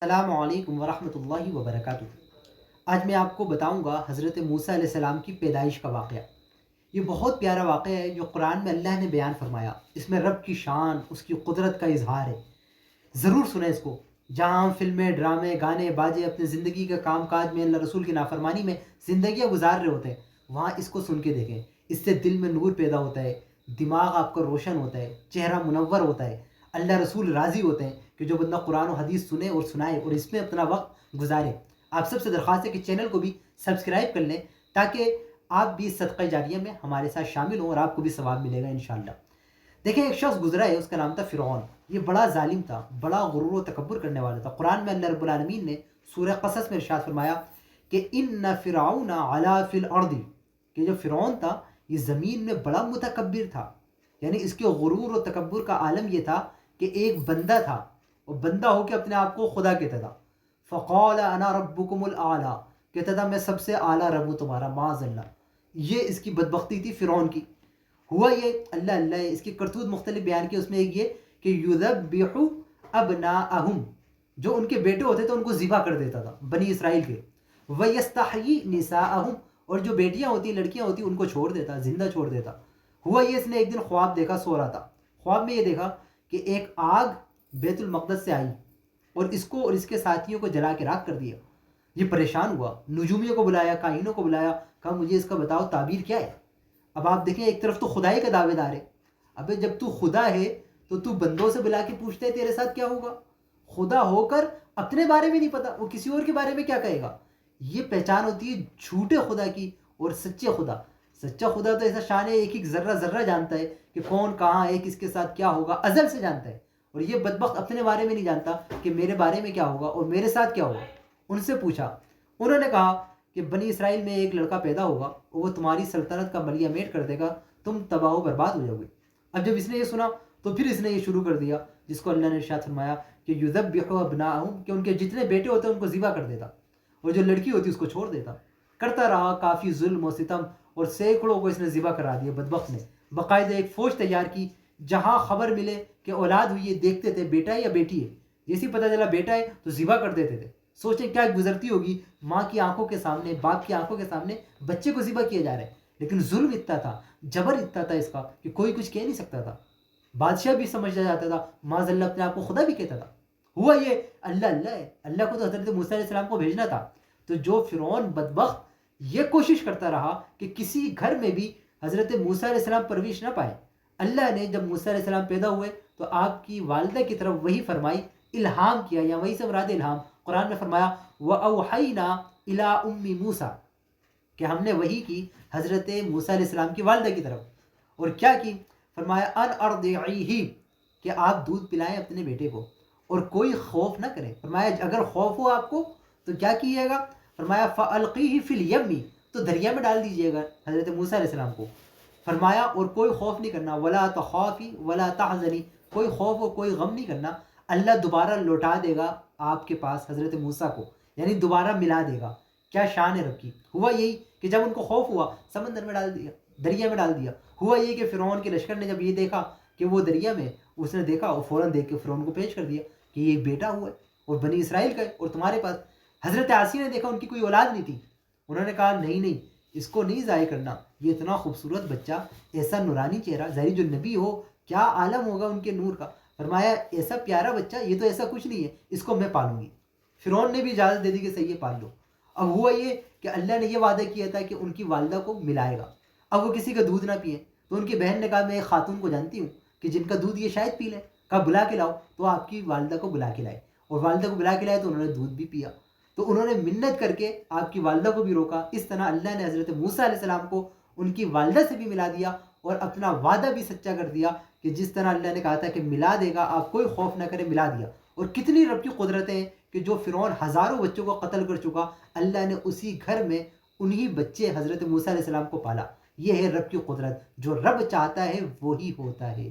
السلام علیکم ورحمۃ اللہ وبرکاتہ۔ آج میں آپ کو بتاؤں گا حضرت موسیٰ علیہ السلام کی پیدائش کا واقعہ۔ یہ بہت پیارا واقعہ ہے جو قرآن میں اللہ نے بیان فرمایا۔ اس میں رب کی شان، اس کی قدرت کا اظہار ہے۔ ضرور سنیں اس کو۔ جہاں ہم فلمیں، ڈرامے، گانے باجے اپنے زندگی کے کام کاج میں اللہ رسول کی نافرمانی میں زندگیاں گزار رہے ہوتے ہیں، وہاں اس کو سن کے دیکھیں۔ اس سے دل میں نور پیدا ہوتا ہے، دماغ آپ کا روشن ہوتا ہے، چہرہ منور ہوتا ہے، اللہ رسول راضی ہوتے ہیں کہ جو بندہ قرآن و حدیث سنے اور سنائے اور اس میں اپنا وقت گزارے۔ آپ سب سے درخواست ہے کہ چینل کو بھی سبسکرائب کر لیں تاکہ آپ بھی صدقہ جاریہ میں ہمارے ساتھ شامل ہوں اور آپ کو بھی ثواب ملے گا انشاءاللہ۔ دیکھیں، ایک شخص گزرا ہے، اس کا نام تھا فرعون۔ یہ بڑا ظالم تھا، بڑا غرور و تکبر کرنے والا تھا۔ قرآن میں اللہ رب العالمین نے سورہ قصص میں ارشاد فرمایا کہ ان فرعون علا فی الارض، کہ جو فرعون تھا یہ زمین میں بڑا متکبر تھا۔ یعنی اس کے غرور و تکبر کا عالم یہ تھا کہ ایک بندہ تھا، اور بندہ ہو کے اپنے آپ کو خدا کہتا تھا۔ فقال انا ربکم الاعلی، کہتا تھا میں سب سے اعلیٰ رب ہوں تمہارا، معاذ اللہ۔ یہ اس کی بدبختی تھی فرعون کی۔ ہوا یہ، اللہ اس کی کرتوت مختلف بیان کی، اس میں ایک یہ کہ یذبح ابناءہم، جو ان کے بیٹے ہوتے تھے ان کو ذبح کر دیتا تھا بنی اسرائیل کے۔ ویستحیی نساءہم، اور جو بیٹیاں ہوتی لڑکیاں ہوتی ان کو چھوڑ دیتا، زندہ چھوڑ دیتا۔ ہوا یہ، اس نے ایک دن خواب دیکھا، سو رہا تھا، خواب میں یہ دیکھا کہ ایک آگ بیت المقدس سے آئی اور اس کو اور اس کے ساتھیوں کو جلا کے راکھ کر دیا۔ یہ پریشان ہوا، نجومیوں کو بلایا، کاہنوں کو بلایا، کہا مجھے اس کا بتاؤ تعبیر کیا ہے۔ اب آپ دیکھیں، ایک طرف تو خدائی کا دعوے دار ہے، ابے جب تو خدا ہے تو بندوں سے بلا کے پوچھتے ہے تیرے ساتھ کیا ہوگا؟ خدا ہو کر اپنے بارے میں نہیں پتا، وہ کسی اور کے بارے میں کیا کہے گا؟ یہ پہچان ہوتی ہے جھوٹے خدا کی اور سچے خدا۔ سچا خدا تو ایسا شان ہے، ایک ایک ذرہ ذرہ جانتا ہے کہ کون کہاں ہے، کس کے ساتھ کیا ہوگا، ازل سے جانتا ہے۔ اور یہ بدبخت اپنے بارے میں نہیں جانتا کہ میرے بارے میں کیا ہوگا اور میرے ساتھ کیا ہوگا۔ ان سے پوچھا، انہوں نے کہا کہ بنی اسرائیل میں ایک لڑکا پیدا ہوگا اور وہ تمہاری سلطنت کا ملیہ میٹ کر دے گا، تم تباہ و برباد ہو جاؤ گے۔ اب جب اس نے یہ سنا تو پھر اس نے یہ شروع کر دیا، جس کو اللہ نے ارشاد فرمایا کہ یذبح ابناءہم، کہ ان کے جتنے بیٹے ہوتے ہیں ان کو ذبح کر دیتا اور جو لڑکی ہوتی اس کو چھوڑ دیتا۔ کرتا رہا کافی ظلم و ستم، اور سینکڑوں کو اس نے ذبح کرا دیا بدبخت نے۔ باقاعدہ ایک فوج تیار کی، جہاں خبر ملے کہ اولاد ہوئی ہے دیکھتے تھے بیٹا ہے یا بیٹی ہے، جیسے پتہ چلا بیٹا ہے تو ذبح کر دیتے تھے۔ سوچیں کیا گزرتی ہوگی ماں کی آنکھوں کے سامنے، باپ کی آنکھوں کے سامنے بچے کو ذبح کیا جا رہا ہے۔ لیکن ظلم اتنا تھا، جبر اتنا تھا اس کا کہ کوئی کچھ کہہ نہیں سکتا تھا۔ بادشاہ بھی سمجھ جاتا تھا، معاذ اللہ اپنے آپ کو خدا بھی کہتا تھا۔ ہوا یہ، اللہ ہے، اللہ کو تو حضرت موسیٰ علیہ السلام کو بھیجنا تھا۔ تو جو فرعون بدبخت یہ کوشش کرتا رہا کہ کسی گھر میں بھی حضرت موسیٰ علیہ السلام پرورش نہ پائے، اللہ نے جب موسیٰ علیہ السلام پیدا ہوئے تو آپ کی والدہ کی طرف وہی فرمائی، الہام کیا، یا وہی سے مراد الہام۔ قرآن میں فرمایا وَأَوْحَيْنَا إِلَىٰ أُمِّ مُوسَىٰ، کہ ہم نے وہی کی حضرت موسیٰ علیہ السلام کی والدہ کی طرف۔ اور کیا کی؟ فرمایا ان ارضعیہ، کہ آپ دودھ پلائیں اپنے بیٹے کو اور کوئی خوف نہ کریں۔ فرمایا اگر خوف ہو آپ کو تو کیا کیجیے گا؟ فرمایا فَأَلْقِيهِ فِي الْيَمِّ، تو دریا میں ڈال دیجیے گا حضرت موسیٰ علیہ السلام کو۔ فرمایا اور کوئی خوف نہیں کرنا، وَلَا تَخَافِي وَلَا تَحْزَنِي، کوئی خوف اور کوئی غم نہیں کرنا، اللہ دوبارہ لوٹا دے گا آپ کے پاس حضرت موسیٰ کو، یعنی دوبارہ ملا دے گا۔ کیا شان ہے رب کی۔ ہوا یہی کہ جب ان کو خوف ہوا سمندر میں ڈال دیا، دریا میں ڈال دیا۔ ہوا یہ کہ فرعون کے لشکر نے جب یہ دیکھا کہ وہ دریا میں، اس نے دیکھا اور فوراً دیکھ کے فرعون کو پیش کر دیا کہ یہ بیٹا ہوا ہے اور بنی اسرائیل کا ہے اور تمہارے پاس۔ حضرت آسیہ نے دیکھا ان کی کوئی اولاد نہیں تھی، انہوں نے کہا نہیں اس کو نہیں ضائع کرنا، یہ اتنا خوبصورت بچہ، ایسا نورانی چہرہ، ظاہر جو نبی ہو کیا عالم ہوگا ان کے نور کا۔ فرمایا ایسا پیارا بچہ، یہ تو ایسا کچھ نہیں ہے، اس کو میں پالوں گی۔ فرعون نے بھی اجازت دے دی کہ صحیح ہے پال لو۔ اب ہوا یہ کہ اللہ نے یہ وعدہ کیا تھا کہ ان کی والدہ کو ملائے گا۔ اب وہ کسی کا دودھ نہ پیئیں، تو ان کی بہن نے کہا میں ایک خاتون کو جانتی ہوں کہ جن کا دودھ یہ شاید پی لیں، کہا بلا کے لاؤ، تو آپ کی والدہ کو بلا کے لائے اور والدہ کو بلا کے لائے تو انہوں نے دودھ بھی پیا۔ تو انہوں نے منت کر کے آپ کی والدہ کو بھی روکا۔ اس طرح اللہ نے حضرت موسیٰ علیہ السلام کو ان کی والدہ سے بھی ملا دیا اور اپنا وعدہ بھی سچا کر دیا کہ جس طرح اللہ نے کہا تھا کہ ملا دے گا، آپ کوئی خوف نہ کرے، ملا دیا۔ اور کتنی رب کی قدرتیں ہیں کہ جو فرعون ہزاروں بچوں کو قتل کر چکا، اللہ نے اسی گھر میں انہی بچے حضرت موسیٰ علیہ السلام کو پالا۔ یہ ہے رب کی قدرت، جو رب چاہتا ہے وہی ہوتا ہے۔